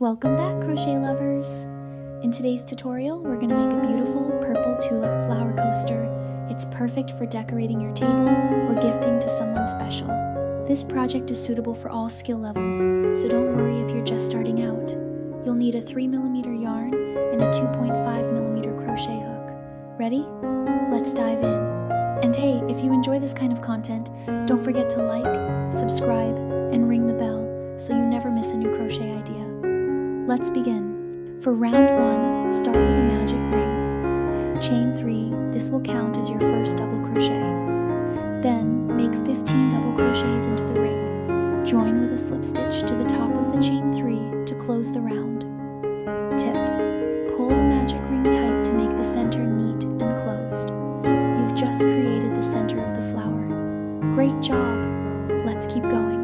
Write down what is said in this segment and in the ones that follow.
Welcome back, crochet lovers! In today's tutorial, we're going to make a beautiful purple tulip flower coaster. It's perfect for decorating your table or gifting to someone special. This project is suitable for all skill levels, so don't worry if you're just starting out. You'll need a 3mm yarn and a 2.5mm crochet hook. Ready? Let's dive in. And hey, if you enjoy this kind of content, don't forget to like, subscribe, and ring the bell so you never miss a new crochet idea. Let's begin. For round 1, start with a magic ring. Chain 3, this will count as your first double crochet. Then make 15 double crochets into the ring. Join with a slip stitch to the top of the chain 3 to close the round. Tip: pull the magic ring tight to make the center neat and closed. You've just created the center of the flower. Great job! Let's keep going.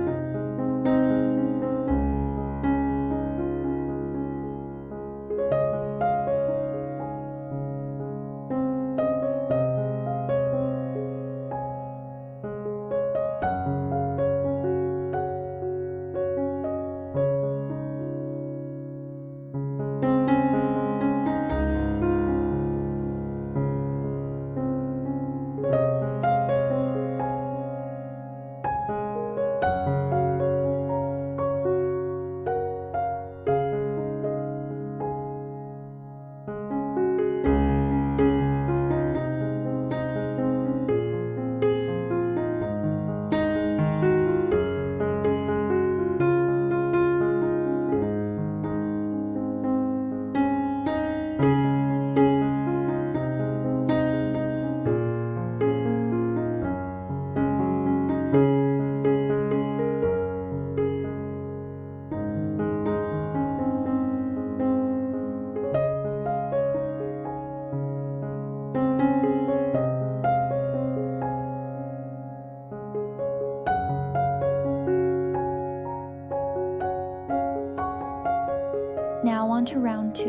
Now on to round 2.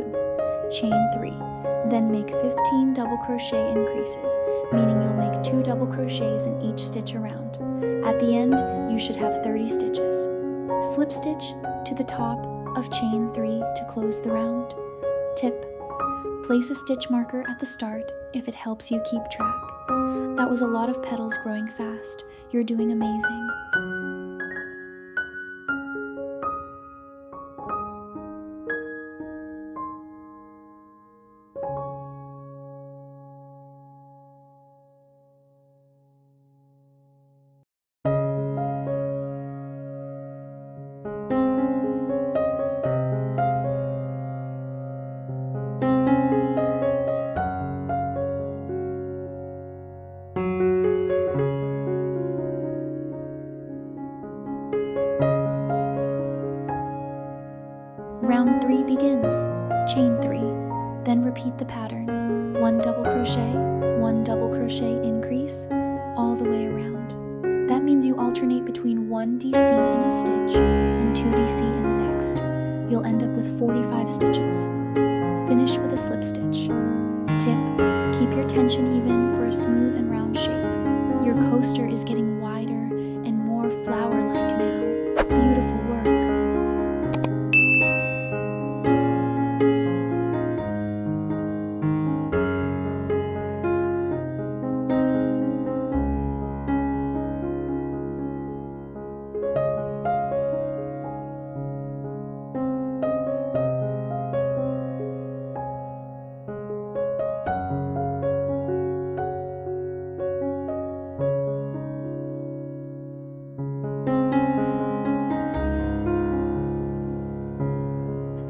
Chain 3. Then make 15 double crochet increases, meaning you'll make 2 double crochets in each stitch around. At the end, you should have 30 stitches. Slip stitch to the top of chain 3 to close the round. Tip: place a stitch marker at the start if it helps you keep track. That was a lot of petals growing fast. You're doing amazing. Round 3 begins. Chain 3. Then repeat the pattern. 1 double crochet, 1 double crochet increase, all the way around. That means you alternate between 1 DC in a stitch and 2 DC in the next. You'll end up with 45 stitches. Finish with a slip stitch. Tip: keep your tension even for a smooth and round shape. Your coaster is getting wider and more flower-like now. Beautiful work.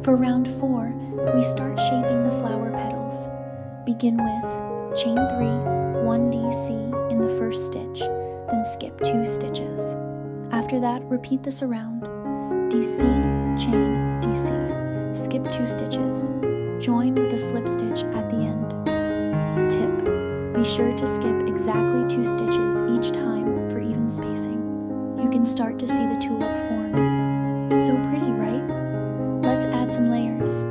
For round 4, we start shaping the flower petals. Begin with chain 3, 1 DC in the first stitch, then skip 2 stitches. After that, repeat this around. DC, chain, DC. Skip 2 stitches. Join with a slip stitch at the end. Tip: be sure to skip exactly 2 stitches each time for even spacing. You can start to see the tulip form. So pretty, right? Let's add some layers.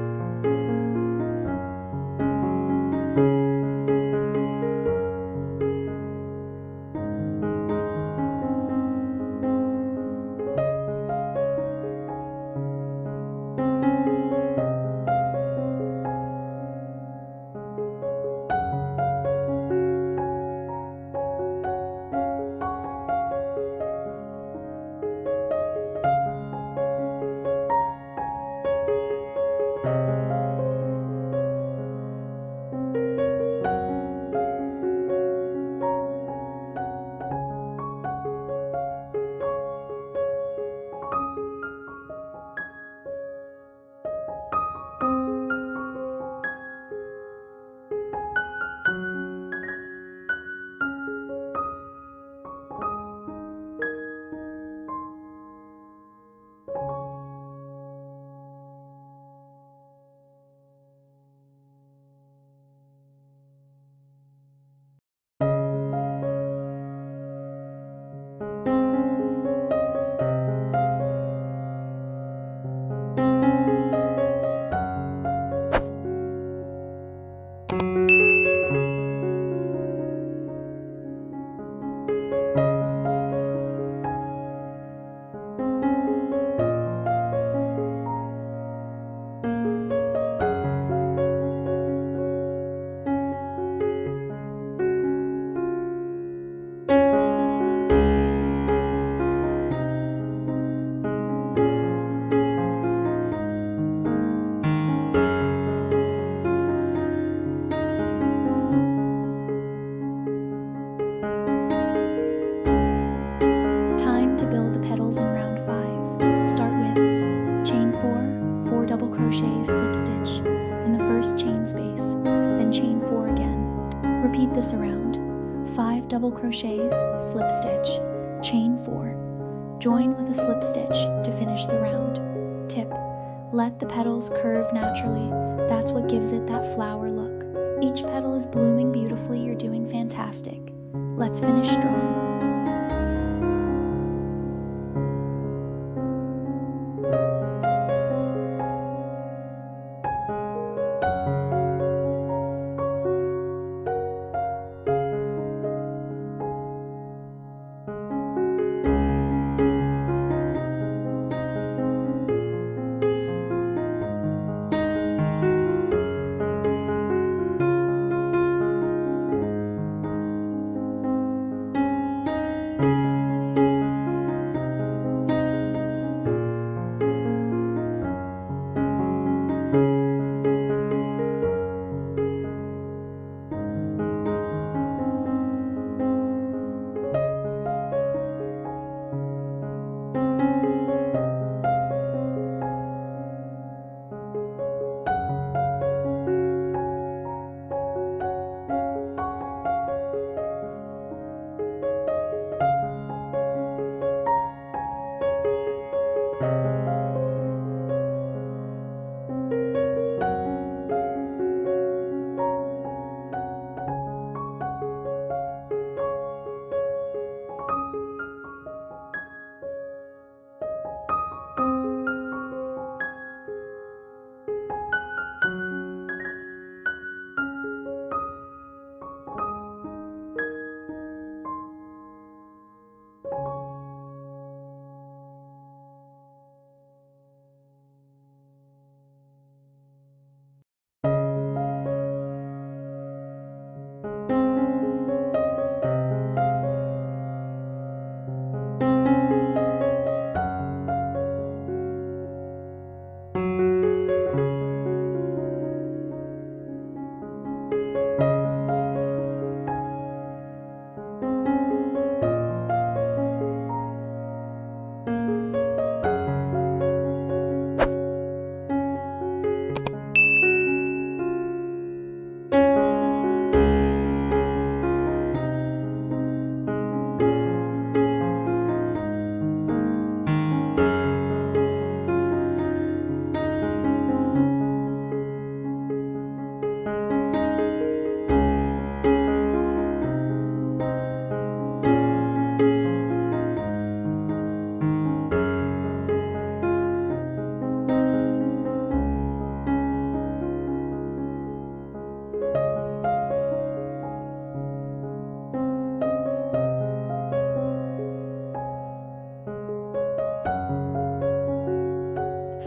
crochets, slip stitch in the first chain space, then chain 4 again. Repeat this around. 5 double crochets, slip stitch, chain 4. Join with a slip stitch to finish the round. Tip: let the petals curve naturally. That's what gives it that flower look. Each petal is blooming beautifully. You're doing fantastic. Let's finish strong.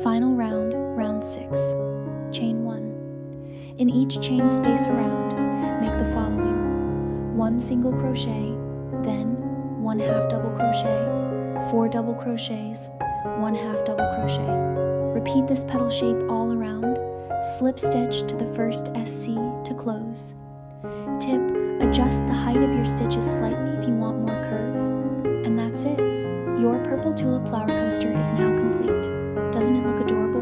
Final round, round 6. Chain 1. In each chain space around, make the following: 1 single crochet, then 1 half double crochet, 4 double crochets, 1 half double crochet. Repeat this petal shape all around. Slip stitch to the first SC to close. Tip: adjust the height of your stitches slightly if you want more curve. And that's it. Your purple tulip flower coaster is now complete. Doesn't it look adorable?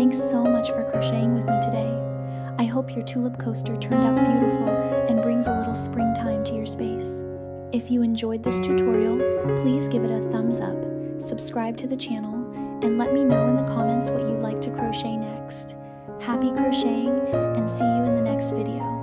Thanks so much for crocheting with me today. I hope your tulip coaster turned out beautiful and brings a little springtime to your space. If you enjoyed this tutorial, please give it a thumbs up, subscribe to the channel, and let me know in the comments what you'd like to crochet next. Happy crocheting, and see you in the next video.